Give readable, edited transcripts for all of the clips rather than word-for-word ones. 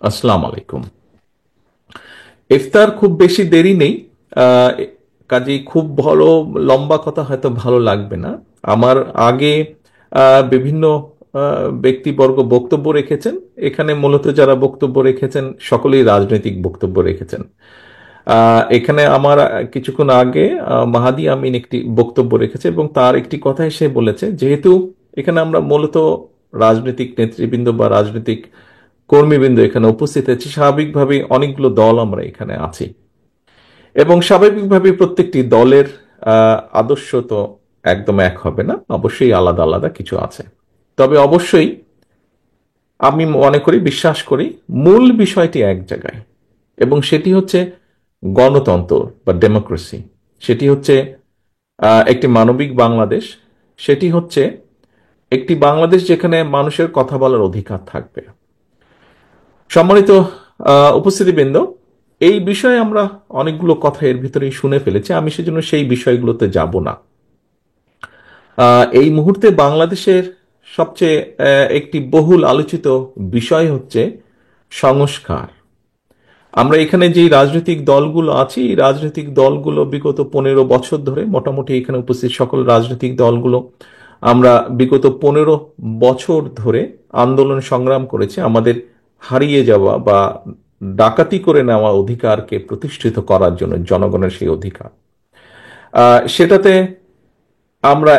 আসসালামু আলাইকুম। ইফতার খুব বেশি দেরি নেই। আহ, কাজেই খুব বড় লম্বা কথা হয়তো ভালো লাগবে না। আমার আগে বিভিন্ন ব্যক্তিবর্গ বক্তব্য রেখেছেন। এখানে মূলত যারা বক্তব্য রেখেছেন সকলেই রাজনৈতিক বক্তব্য রেখেছেন। এখানে আমার কিছুক্ষণ আগে মাহাদি আমিন একটি বক্তব্য রেখেছে এবং তার একটি কথায় সে বলেছে, যেহেতু এখানে আমরা মূলত রাজনৈতিক নেতৃবৃন্দ বা রাজনৈতিক কর্মীবৃন্দ এখানে উপস্থিত আছে, স্বাভাবিকভাবে অনেকগুলো দল আমরা এখানে আছি এবং স্বাভাবিকভাবে প্রত্যেকটি দলের আদর্শ তো একদম এক হবে না, অবশ্যই আলাদা আলাদা কিছু আছে। তবে অবশ্যই আমি মনে করি, বিশ্বাস করি, মূল বিষয়টি এক জায়গায় এবং সেটি হচ্ছে গণতন্ত্র বা ডেমোক্রেসি। সেটি হচ্ছে একটি মানবিক বাংলাদেশ। সেটি হচ্ছে একটি বাংলাদেশ যেখানে মানুষের কথা বলার অধিকার থাকবে। সম্মানিত উপস্থিতিবৃন্দ, এই বিষয়ে আমরা অনেকগুলো কথা এর ভিতরেই শুনে ফেলেছি, আমি সেজন্য সেই বিষয়গুলোতে যাব না। এই মুহূর্তে বাংলাদেশের সবচেয়ে একটি বহুল আলোচিত বিষয় হচ্ছে সংস্কার। আমরা এখানে যেই রাজনৈতিক দলগুলো আছি, এই রাজনৈতিক দলগুলো বিগত 15 বছর ধরে, মোটামুটি এখানে উপস্থিত সকল রাজনৈতিক দলগুলো আমরা বিগত 15 বছর ধরে আন্দোলন সংগ্রাম করেছি আমাদের হারিয়ে যাওয়া বা ডাকাতি করে নেওয়া অধিকারকে প্রতিষ্ঠিত করার জন্য, জনগণের সেই অধিকার। সেটাতে আমরা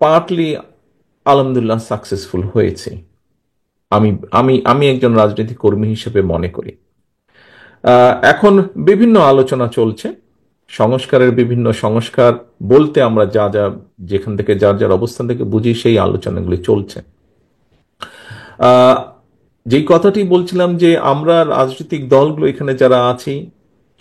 পার্টলি আলহামদুলিল্লাহ সাকসেসফুল হয়েছি। আমি আমি আমি একজন রাজনৈতিক কর্মী হিসেবে মনে করি। এখন বিভিন্ন আলোচনা চলছে সংস্কারের, বিভিন্ন সংস্কার বলতে আমরা যা যা যেখান থেকে যার যার অবস্থান থেকে বুঝি, সেই আলোচনাগুলি চলছে। আহ, যেই কথাটি বলছিলাম যে আমরা রাজনৈতিক দলগুলো এখানে যারা আছি,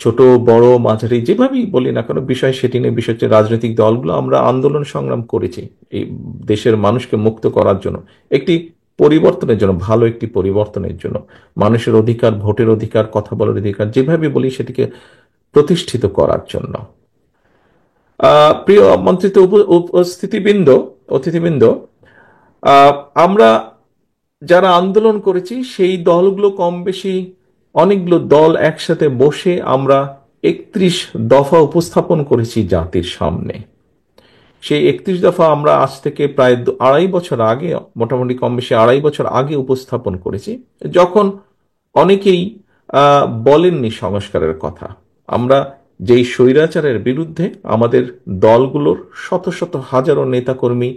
ছোট বড় মাঝারি যেভাবেই বলি না কেন, বিষয় সেটি নিয়ে, বিষয় হচ্ছে রাজনৈতিক দলগুলো আমরা আন্দোলন সংগ্রাম করেছি এই দেশের মানুষকে মুক্ত করার জন্য, একটি পরিবর্তনের জন্য, ভালো একটি পরিবর্তনের জন্য, মানুষের অধিকার, ভোটের অধিকার, কথা বলার অধিকার, যেভাবে বলি সেটিকে প্রতিষ্ঠিত করার জন্য। প্রিয় মন্ত্রিত উপস্থিতিবৃন্দ, অতিথিবৃন্দ, আহ, আমরা যারা আন্দোলন করেছি সেই দলগুলো কম বেশি অনেকগুলো দল একসাথে বসে আমরা 31 দফা উপস্থাপন করেছি জাতির সামনে। সেই 31 দফা আমরা আজ থেকে প্রায় 2.5 বছর আগে, মোটামুটি কম বেশি 2.5 বছর আগে উপস্থাপন করেছি, যখন অনেকেই বলেননি সংস্কারের কথা। আমরা যেই স্বৈরাচারের বিরুদ্ধে আমাদের দলগুলোর শত শত হাজারো নেতাকর্মী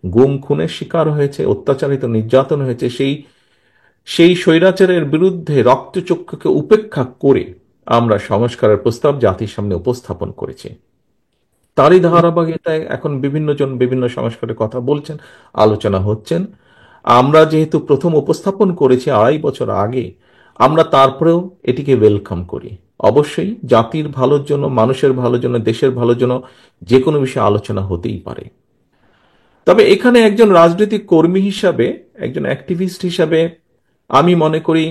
গুম খুনের শিকার হয়েছে, অত্যাচারিত নির্যাতন হয়েছে, সেই সেই স্বৈরাচারের বিরুদ্ধে রক্তচক্ষুকে উপেক্ষা করে আমরা সংস্কারের প্রস্তাব জাতির সামনে উপস্থাপন করেছি। তারই ধারাবাহিকতায় এখন বিভিন্ন জন বিভিন্ন সংস্কারের কথা বলছেন, আলোচনা হচ্ছেন। আমরা যেহেতু প্রথম উপস্থাপন করেছি 2.5 বছর আগে, আমরা তারপরেও এটিকে ওয়েলকাম করি। অবশ্যই জাতির ভালোর জন্য, মানুষের ভালোর জন্য, দেশের ভালোর জন্য যে কোনো বিষয়ে আলোচনা হতেই পারে। তবে এখানে একজন রাজনৈতিক কর্মী হিসাবে, একজন অ্যাক্টিভিস্ট হিসাবে আমি মনে করি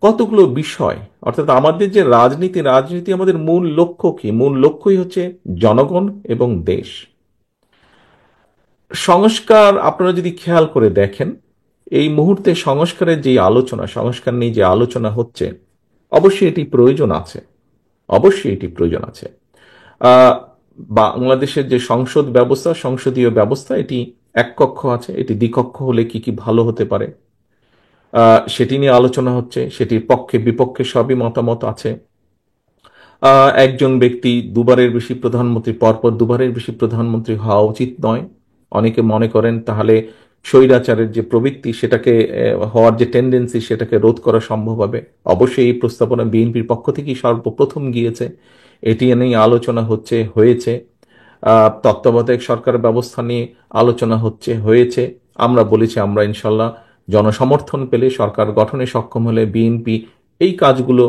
কতগুলো বিষয়, অর্থাৎ আমাদের যে রাজনীতি, রাজনীতি আমাদের মূল লক্ষ্য কি? মূল লক্ষ্যই হচ্ছে জনগণ এবং দেশ। সংস্কার আপনারা যদি খেয়াল করে দেখেন, এই মুহূর্তে সংস্কারের যে আলোচনা, সংস্কার নিয়ে যে আলোচনা হচ্ছে, অবশ্যই এটি প্রয়োজন আছে, অবশ্যই এটি প্রয়োজন আছে। আহ, বাংলাদেশের যে সংসদ ব্যবস্থা, সংসদীয় ব্যবস্থা, এটি এক কক্ষ আছে, এটি দ্বিকক্ষ হলে কি কি ভালো হতে পারে, সেটি নিয়ে আলোচনা হচ্ছে। সেটির পক্ষে বিপক্ষে সবই মতামত আছে। একজন ব্যক্তি দুবারের বেশি প্রধানমন্ত্রী, পরপর দুবারের বেশি প্রধানমন্ত্রী হওয়া উচিত নয়। অনেকে মনে করেন তাহলে স্বৈরাচারের যে প্রবৃত্তি, সেটাকে হওয়ার যে টেন্ডেন্সি, সেটাকে রোধ করা সম্ভব হবে। অবশ্যই এই প্রস্তাবনা বিএনপির পক্ষ থেকেই সর্বপ্রথম গিয়েছে, এটি নিয়ে আলোচনা হচ্ছে, হয়েছে। তত্ত্বাবধায়ক সরকার ব্যবস্থা নিয়ে আলোচনা হচ্ছে, হয়েছে। আমরা বলেছি আমরা ইনশাল্লাহ জনসমর্থন পেলে, সরকার গঠনে সক্ষম হলে বিএনপি এই কাজগুলো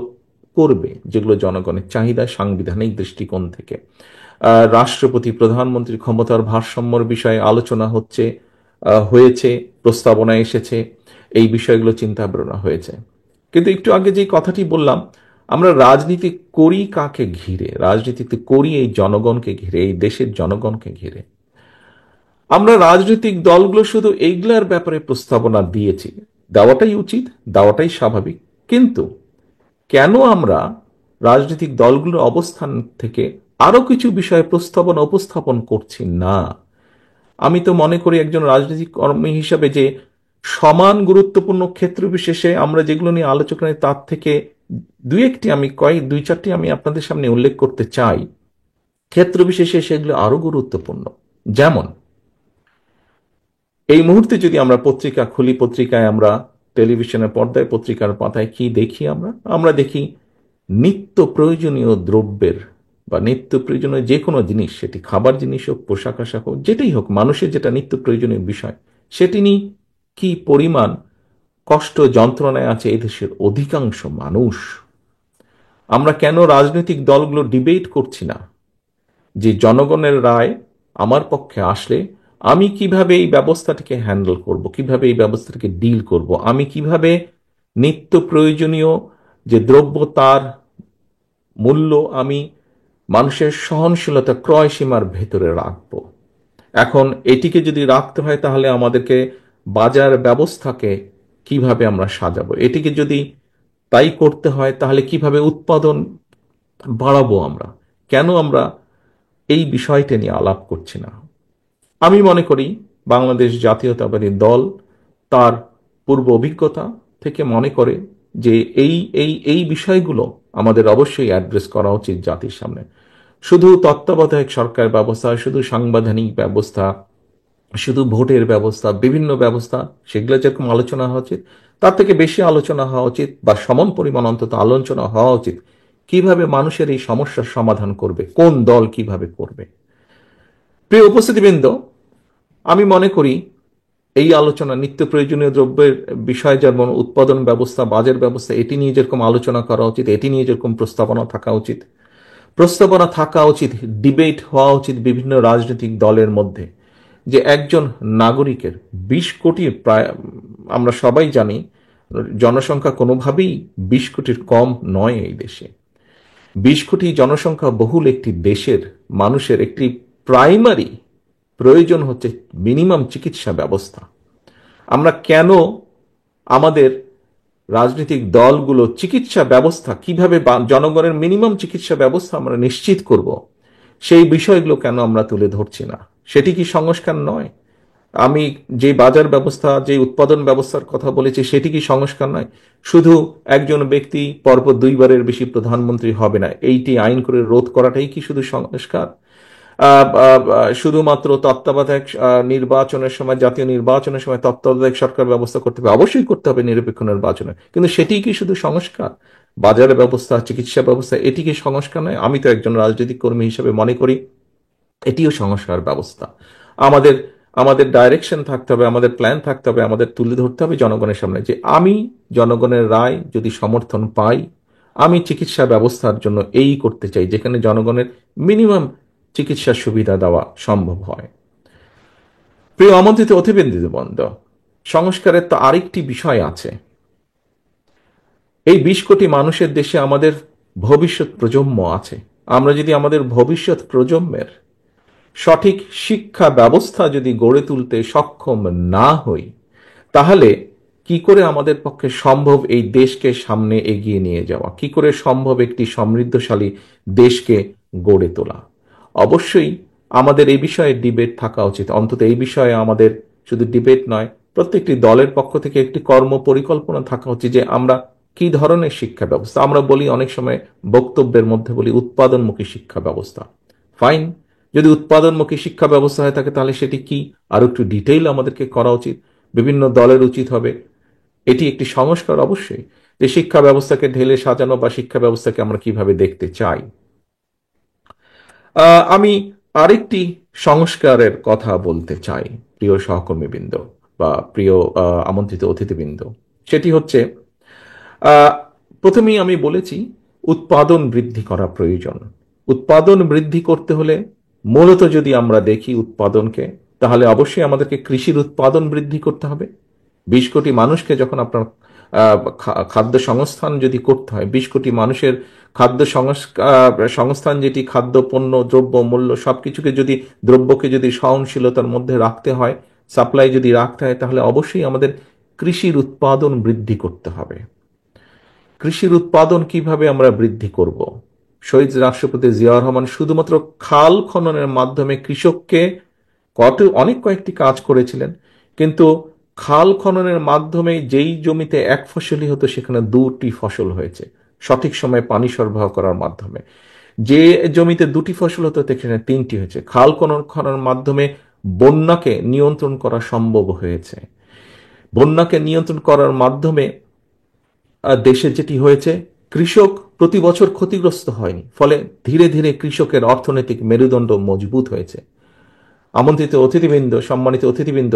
করবে যেগুলো জনগণের চাহিদা, সাংবিধানিক দৃষ্টিকোণ থেকে। রাষ্ট্রপতি প্রধানমন্ত্রীর ক্ষমতার ভারসাম্যর বিষয়ে আলোচনা হচ্ছে, হয়েছে, প্রস্তাবনা এসেছে, এই বিষয়গুলো চিন্তা ভাবনা হয়েছে। কিন্তু একটু আগে যে কথাটি বললাম, আমরা রাজনীতি করি কাকে ঘিরে? রাজনীতিতে করি এই জনগণকে ঘিরে, এই দেশের জনগণকে ঘিরে। আমরা রাজনৈতিক দলগুলো শুধু এইগুলার ব্যাপারে প্রস্তাবনা দিয়েছি, দেওয়াটাই উচিত, দেওয়াটাই স্বাভাবিক। কিন্তু কেন আমরা রাজনৈতিক দলগুলোর অবস্থান থেকে আরো কিছু বিষয়ে প্রস্তাবনা উপস্থাপন করছি না? আমি তো মনে করি একজন রাজনৈতিক কর্মী হিসাবে যে সমান গুরুত্বপূর্ণ ক্ষেত্র বিশেষে আমরা যেগুলো নিয়ে আলোচনা করি তার থেকে দুই চারটি আমি আপনাদের সামনে উল্লেখ করতে চাই। ক্ষেত্র বিশেষে সেগুলো আরো গুরুত্বপূর্ণ। যেমন এই মুহূর্তে যদি আমরা পত্রিকা খুলি, পত্রিকায় আমরা টেলিভিশনের পর্দায় পত্রিকার পাতায় কি দেখি? আমরা দেখি নিত্য প্রয়োজনীয় দ্রব্যের বা নিত্য প্রয়োজনীয় যে কোনো জিনিস, সেটি খাবার জিনিস হোক, পোশাক আশাক হোক, যেটাই হোক, মানুষের যেটা নিত্য প্রয়োজনীয় বিষয়, সেটি নিয়ে কি পরিমাণ কষ্ট যন্ত্রণায় আছে এই দেশের অধিকাংশ মানুষ। আমরা কেন রাজনৈতিক দলগুলো ডিবেট করছি না যে জনগণের রায় আমার পক্ষে আসলে আমি কিভাবে এই ব্যবস্থাটাকে হ্যান্ডেল করব, কিভাবে এই ব্যবস্থাটাকে ডিল করব, আমি কিভাবে নিত্য প্রয়োজনীয় যে দ্রব্য তার মূল্য আমি মানুষের সহনশীলতা ক্রয় সীমার ভেতরে রাখব। এখন এটিকে যদি রাখতে হয় তাহলে আমাদেরকে বাজার ব্যবস্থাকে কিভাবে আমরা সাজাবো, এটিকে যদি তাই করতে হয় তাহলে কিভাবে উৎপাদন বাড়াবো আমরা, কেন আমরা এই বিষয়টা নিয়ে আলাপ করছি না? আমি মনে করি বাংলাদেশ জাতীয়তাবাদী দল তার পূর্ব অভিজ্ঞতা থেকে মনে করে যে এই এই এই বিষয়গুলো আমাদের অবশ্যই অ্যাড্রেস করা উচিত জাতির সামনে। শুধু তত্ত্বাবধায়ক সরকার ব্যবস্থা, শুধু সাংবিধানিক ব্যবস্থা, শুধু ভোটের ব্যবস্থা, বিভিন্ন ব্যবস্থা, সেগুলো যেরকম আলোচনা হওয়া উচিত, তার থেকে বেশি আলোচনা হওয়া উচিত বা সমান পরিমাণ অন্তত আলোচনা হওয়া উচিত কিভাবে মানুষের এই সমস্যার সমাধান করবে, কোন দল কিভাবে করবে। প্রিয় উপস্থিতিবৃন্দ, আমি মনে করি এই আলোচনা নিত্য প্রয়োজনীয় দ্রব্যের বিষয় যেমন উৎপাদন ব্যবস্থা, বাজার ব্যবস্থা, এটি নিয়ে যেরকম আলোচনা করা উচিত, এটি নিয়ে যেরকম প্রস্তাবনা থাকা উচিত, ডিবেট হওয়া উচিত বিভিন্ন রাজনৈতিক দলের মধ্যে, যে একজন নাগরিকের 20 কোটির প্রায়, আমরা সবাই জানি জনসংখ্যা কোনোভাবেই 20 কোটির কম নয় এই দেশে। 20 কোটি জনসংখ্যা বহুল একটি দেশের মানুষের একটি প্রাইমারি প্রয়োজন হচ্ছে মিনিমাম চিকিৎসা ব্যবস্থা। আমরা কেন আমাদের রাজনৈতিক দলগুলো চিকিৎসা ব্যবস্থা কিভাবে জনগণের মিনিমাম চিকিৎসা ব্যবস্থা আমরা নিশ্চিত করব, সেই বিষয়গুলো কেন আমরা তুলে ধরছি না? সেটি কি সংস্কার নয়? আমি যে বাজার ব্যবস্থা, যে উৎপাদন ব্যবস্থার কথা বলেছি, সেটি কি সংস্কার নয়? শুধু একজন ব্যক্তি পরপর 2বারের বেশি প্রধানমন্ত্রী হবে না, এইটি আইন করে রোধ করাটাই কি শুধু সংস্কার? শুধুমাত্র তত্ত্বাবধায়ক নির্বাচনের সময়, জাতীয় নির্বাচনের সময় তত্ত্বাবধায়ক সরকার ব্যবস্থা করতে হবে, অবশ্যই করতে হবে নিরপেক্ষ নির্বাচনে, কিন্তু সেটি কি শুধু সংস্কার? বাজার ব্যবস্থা, চিকিৎসা ব্যবস্থা, এটি কি সংস্কার নয়? আমি তো একজন রাজনৈতিক কর্মী হিসেবে মনে করি এটিও সংস্কার ব্যবস্থা। আমাদের আমাদের ডাইরেকশন থাকতে হবে, আমাদের প্ল্যান থাকতে হবে, আমাদের তুলে ধরতে হবে জনগণের সামনে যে আমি জনগণের রায় যদি সমর্থন পাই, আমি চিকিৎসা ব্যবস্থার জন্য এই করতে চাই যেখানে জনগণের মিনিমাম চিকিৎসা সুবিধা দেওয়া সম্ভব হয়। প্রিয় আমন্ত্রিত অতিথিবৃন্দ, সংস্কারের তো আরেকটি বিষয় আছে। এই 20 কোটি মানুষের দেশে আমাদের ভবিষ্যৎ প্রজন্ম আছে। আমরা যদি আমাদের ভবিষ্যৎ প্রজন্মের সঠিক শিক্ষা ব্যবস্থা যদি গড়ে তুলতে সক্ষম না হই, তাহলে কি করে আমাদের পক্ষে সম্ভব এই দেশকে সামনে এগিয়ে নিয়ে যাওয়া, কি করে সম্ভব একটি সমৃদ্ধশালী দেশকে গড়ে তোলা? অবশ্যই আমাদের এই বিষয়ে ডিবেট থাকা উচিত। অন্তত এই বিষয়ে আমাদের শুধু ডিবেট নয়, প্রত্যেকটি দলের পক্ষ থেকে একটি কর্ম পরিকল্পনা থাকা উচিত যে আমরা কি ধরনের শিক্ষা ব্যবস্থা, আমরা বলি অনেক সময় বক্তব্যের মধ্যে বলি উৎপাদনমুখী শিক্ষা ব্যবস্থা। ফাইন, যদি উৎপাদনমুখী শিক্ষা ব্যবস্থা হয়ে থাকে তাহলে সেটি কি আরো একটু ডিটেইল আমাদেরকে করা উচিত। বিভিন্ন দলের উচিত হবে এটি একটি সংস্কার অবশ্যই, যে শিক্ষা ব্যবস্থাকে ঢেলে সাজানো বা শিক্ষা ব্যবস্থাকে আমরা কিভাবে দেখতে চাই। আমি আরেকটি সংস্কারের কথা বলতে চাই প্রিয় সহকর্মীবৃন্দ বা প্রিয় আমন্ত্রিত অতিথিবৃন্দ। সেটি হচ্ছে, প্রথমেই আমি বলেছি উৎপাদন বৃদ্ধি করা প্রয়োজন। উৎপাদন বৃদ্ধি করতে হলে মূলত যদি আমরা দেখি উৎপাদনকে, তাহলে অবশ্যই আমাদেরকে কৃষির উৎপাদন বৃদ্ধি করতে হবে। 20 কোটি মানুষকে যখন আপনার খাদ্য সংস্থান যদি করতে হয়, 20 কোটি মানুষের খাদ্য সংস্থান, যেটি খাদ্য পণ্য দ্রব্য মূল্য সবকিছুকে যদি, দ্রব্যকে যদি সহনশীলতার মধ্যে রাখতে হয়, সাপ্লাই যদি রাখতে হয়, তাহলে অবশ্যই আমাদের কৃষির উৎপাদন বৃদ্ধি করতে হবে। কৃষির উৎপাদন কিভাবে আমরা বৃদ্ধি করব। শহীদ রাষ্ট্রপতি জিয়াউর রহমান শুধুমাত্র খাল খননের মাধ্যমে কৃষককে অনেক কয়েকটি কাজ করেছিলেন, কিন্তু খাল খননের মাধ্যমে যেই জমিতে এক ফসলই হতো সেখানে দুটি ফসল হয়েছে, সঠিক সময়ে পানি সরবরাহ করার মাধ্যমে। যে জমিতে দুটি ফসল হতো সেখানে তিনটি হয়েছে। খাল খননের মাধ্যমে বন্যাকে নিয়ন্ত্রণ করা সম্ভব হয়েছে। বন্যাকে নিয়ন্ত্রণ করার মাধ্যমে দেশে যেটি হয়েছে, কৃষক প্রতি বছর ক্ষতিগ্রস্ত হয়নি, ফলে ধীরে ধীরে কৃষকের অর্থনৈতিক মেরুদণ্ড মজবুত হয়েছে। আমন্ত্রিত অতিথিবৃন্দ, সম্মানিত অতিথিবৃন্দ,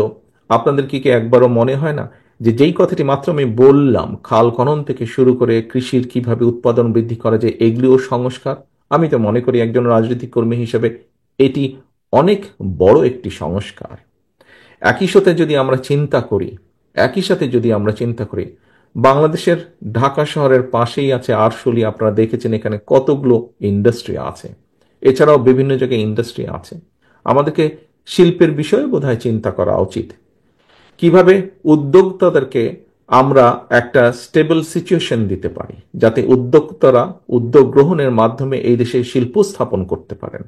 আপনাদের কি একবারও মনে হয় না যে যেই কথাটি মাত্র আমি বললাম, খাল খনন থেকে শুরু করে কৃষির কিভাবে উৎপাদন বৃদ্ধি করা যায়, এগুলিও সংস্কার। আমি তো মনে করি একজন রাজনৈতিক কর্মী হিসেবে এটি অনেক বড় একটি সংস্কার। একই সাথে যদি আমরা চিন্তা করি, একই সাথে যদি আমরা চিন্তা করি, বাংলাদেশের ঢাকা শহরের পাশেই আছে আরশোলি। আপনারা দেখেছেন এখানে কতগুলো ইন্ডাস্ট্রি আছে, এছাড়াও বিভিন্ন জায়গায় ইন্ডাস্ট্রি আছে। আমাদেরকে শিল্পের বিষয়ে বোধহয় চিন্তা করা উচিত। কিভাবে উদ্যোক্তাদেরকে আমরা একটা স্টেবল সিচুয়েশন দিতে পারি, যাতে উদ্যোক্তারা উদ্যোগ গ্রহণের মাধ্যমে এই দেশে শিল্প স্থাপন করতে পারেন,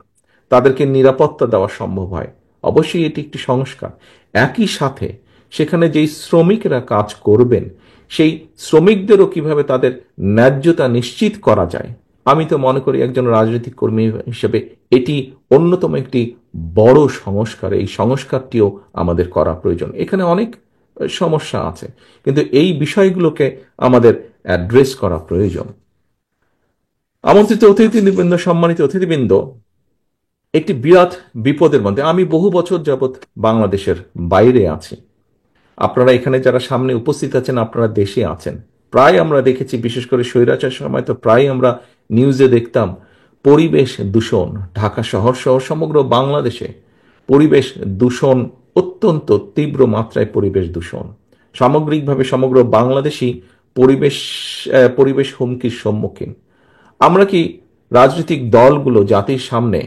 তাদেরকে নিরাপত্তা দেওয়া সম্ভব হয়। অবশ্যই এটি একটি সংস্কার। একই সাথে সেখানে যেই শ্রমিকরা কাজ করবেন, সেই শ্রমিকদেরও কিভাবে তাদের ন্যায্যতা নিশ্চিত করা যায়। আমি তো মনে করি একজন রাজনৈতিক কর্মী হিসেবে এটি অন্যতম একটি বড় সংস্কার। এই সংস্কারটিও আমাদের করা প্রয়োজন। এখানে অনেক সমস্যা আছে, কিন্তু এই বিষয়গুলোকে আমাদের অ্যাড্রেস করা প্রয়োজন। আমন্ত্রিত অতিথিবৃন্দ, সম্মানিত অতিথিবৃন্দ, একটি বিরাট বিপদের মধ্যে আমি বহু বছর যাবৎ বাংলাদেশের বাইরে আছি। আপনারা এখানে যারা সামনে উপস্থিত আছেন, আপনারা দেশে আছেন। প্রায় আমরা দেখেছি, বিশেষ করে স্বৈরাচার সময় তো প্রায় আমরা নিউজে দেখতাম পরিবেশ দূষণ। ঢাকা শহর সহ সমগ্র বাংলাদেশে পরিবেশ দূষণ, অত্যন্ত তীব্র মাত্রায় পরিবেশ দূষণ। সামগ্রিকভাবে সমগ্র বাংলাদেশই পরিবেশ হুমকির সম্মুখীন। আমরা কি রাজনৈতিক দলগুলো জাতির সামনে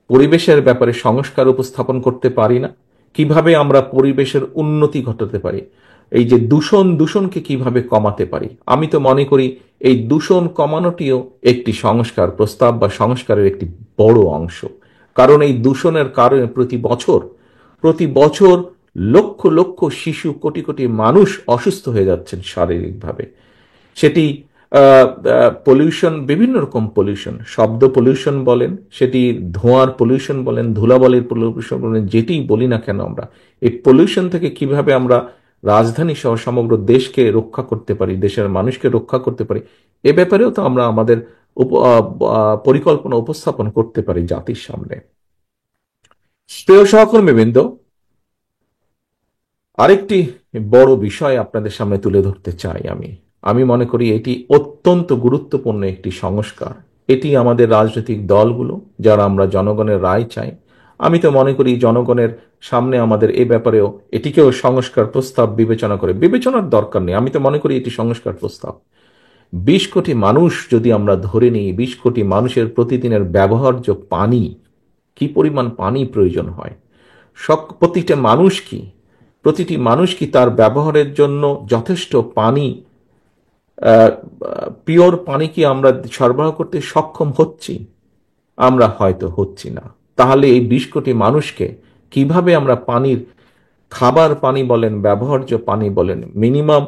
পরিবেশের ব্যাপারে সংস্কার উপস্থাপন করতে পারি না? কিভাবে আমরা পরিবেশের উন্নতি ঘটাতে পারি? এই যে দূষণকে কিভাবে কমাতে পারি? আমি তো মনে করি এই দূষণ কমানোটিও একটি সংস্কার প্রস্তাব বা সংস্কারের একটি বড় অংশ। কারণ এই দূষণের কারণে প্রতি বছর লক্ষ লক্ষ শিশু, কোটি কোটি মানুষ অসুস্থ হয়ে যাচ্ছেন শারীরিকভাবে। সেটি পলিউশন, বিভিন্ন রকম পলিউশন, শব্দ পলিউশন বলেন, সেটি ধোঁয়ার পলিউশন বলেন, ধুলাবালির পলিউশন বলেন, যেটি বলি না কেন, আমরা এই পলিউশন থেকে কিভাবে আমরা রাজধানী সহ সমগ্র দেশকে রক্ষা করতে পারি, দেশের মানুষকে রক্ষা করতে পারি, এ ব্যাপারেও তো আমরা আমাদের পরিকল্পনা উপস্থাপন করতে পারি জাতির সামনে। প্রিয় সহকর্মীবৃন্দ, আরেকটি বড় বিষয় আপনাদের সামনে তুলে ধরতে চাই। আমি মনে করি এটি অত্যন্ত গুরুত্বপূর্ণ একটি সংস্কার। এটি আমাদের রাজনৈতিক দলগুলো, যারা আমরা জনগণের রায় চাই, আমি তো মনে করি জনগণের সামনে আমাদের এ ব্যাপারেও এটিকেও সংস্কার প্রস্তাব বিবেচনার দরকার নেই। আমি তো মনে করি এটি সংস্কার প্রস্তাব। 20 কোটি মানুষ যদি আমরা ধরে নিই, 20 কোটি মানুষের প্রতিদিনের ব্যবহার্য পানি, কি পরিমাণ পানি প্রয়োজন হয়, প্রতিটি মানুষ কি তার ব্যবহারের জন্য যথেষ্ট পানি, পিওর পানি কি আমরা সরবরাহ করতে সক্ষম হচ্ছি? আমরা হয়তো হচ্ছি না। তাহলে এই 20 কোটি মানুষকে কিভাবে আমরা খাবার পানি বলেন, ব্যবহার্য পানি বলেন, মিনিমাম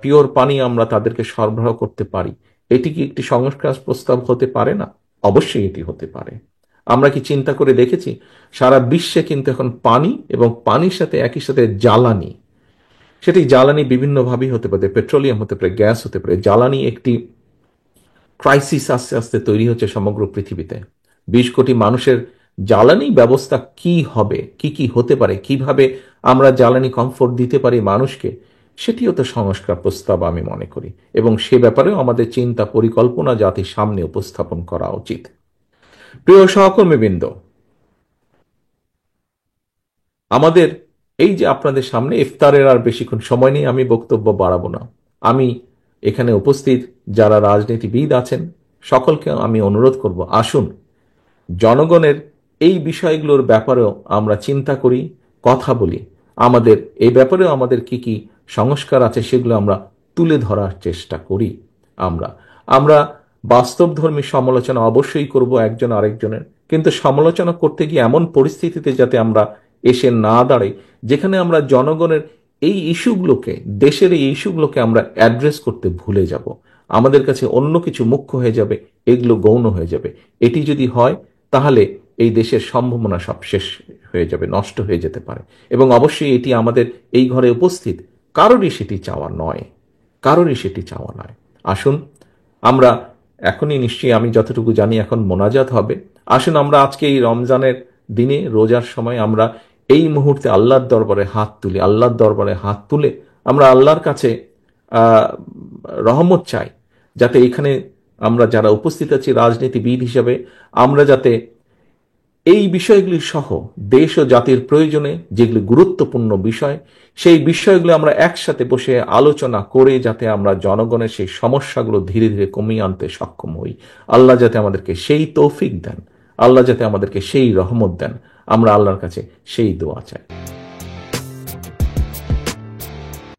পিওর পানি আমরা তাদেরকে সরবরাহ করতে পারি? এটি কি একটি সংস্কার প্রস্তাব হতে পারে না? অবশ্যই এটি হতে পারে। আমরা কি চিন্তা করে দেখেছি, সারা বিশ্বে কিন্তু এখন পানি এবং পানির সাথে একই সাথে জ্বালানি, সেটি জ্বালানি বিভিন্নভাবেই হতে পারে, পেট্রোলিয়াম হতে পারে, গ্যাস হতে পারে। জ্বালানি একটি ক্রাইসিস আস্তে আস্তে তৈরি হচ্ছে সমগ্র পৃথিবীতে। 20 কোটি মানুষের জ্বালানি ব্যবস্থা কি হবে, কি হতে পারে, কিভাবে আমরা জ্বালানি কমফোর্ট দিতে পারি মানুষকে, সেটিও তো সংস্কার প্রস্তাব আমি মনে করি। এবং সে ব্যাপারেও আমাদের চিন্তা পরিকল্পনা জাতির সামনে উপস্থাপন করা উচিত। প্রিয় সহকর্মীবৃন্দ, আমাদের এই যে আপনাদের সামনে ইফতারের আর বেশিক্ষণ সময় নেই, আমি বক্তব্য বাড়াবো না। আমি এখানে উপস্থিত যারা রাজনীতিবিদ আছেন, সকলকে আমি অনুরোধ করব, আসুন জনগণের এই বিষয়গুলোর ব্যাপারেও আমরা চিন্তা করি, কথা বলি। এই ব্যাপারেও আমাদের কি কি সংস্কার আছে সেগুলো আমরা তুলে ধরার চেষ্টা করি। আমরা আমরা বাস্তবধর্মী সমালোচনা অবশ্যই করব একজন আরেকজনের, কিন্তু সমালোচনা করতে গিয়ে এমন পরিস্থিতিতে যাতে আমরা এসে না দাঁড়াই যেখানে আমরা জনগণের এই ইস্যুগুলোকে, দেশের এই ইস্যুগুলোকে আমরা অ্যাড্রেস করতে ভুলে যাব, আমাদের কাছে অন্য কিছু মুখ্য হয়ে যাবে, এগুলো গৌণ হয়ে যাবে। এটি যদি হয় তাহলে এই দেশের সম্ভাবনা সব শেষ হয়ে যাবে, নষ্ট হয়ে যেতে পারে। এবং অবশ্যই এটি আমাদের এই ঘরে উপস্থিত কারোরই সেটি চাওয়া নয়, কারোরই সেটি চাওয়া নয়। আসুন আমরা এখনই, নিশ্চয়ই আমি যতটুকু জানি এখন মোনাজাত হবে, আসুন আমরা আজকে এই রমজানের দিনে, রোজার সময় আমরা এই মুহূর্তে আল্লাহর দরবারে হাত তুলি, আল্লাহর দরবারে হাত তুলে আমরা আল্লাহর কাছে রহমত চাই, যাতে এখানে আমরা যারা উপস্থিত আছি রাজনীতিবিদ হিসেবে, আমরা যাতে এই বিষয়গুলি সহ দেশ ও জাতির প্রয়োজনে যেগুলি গুরুত্বপূর্ণ বিষয়, সেই বিষয়গুলো আমরা একসাথে বসে আলোচনা করে যাতে আমরা জনগণের সেই সমস্যাগুলো ধীরে ধীরে কমিয়ে আনতে সক্ষম হই। আল্লাহ যাতে আমাদেরকে সেই তৌফিক দেন, আল্লাহ যাতে আমাদেরকে সেই রহমত দেন, আমরা আল্লাহর কাছে সেই দোয়া চাই।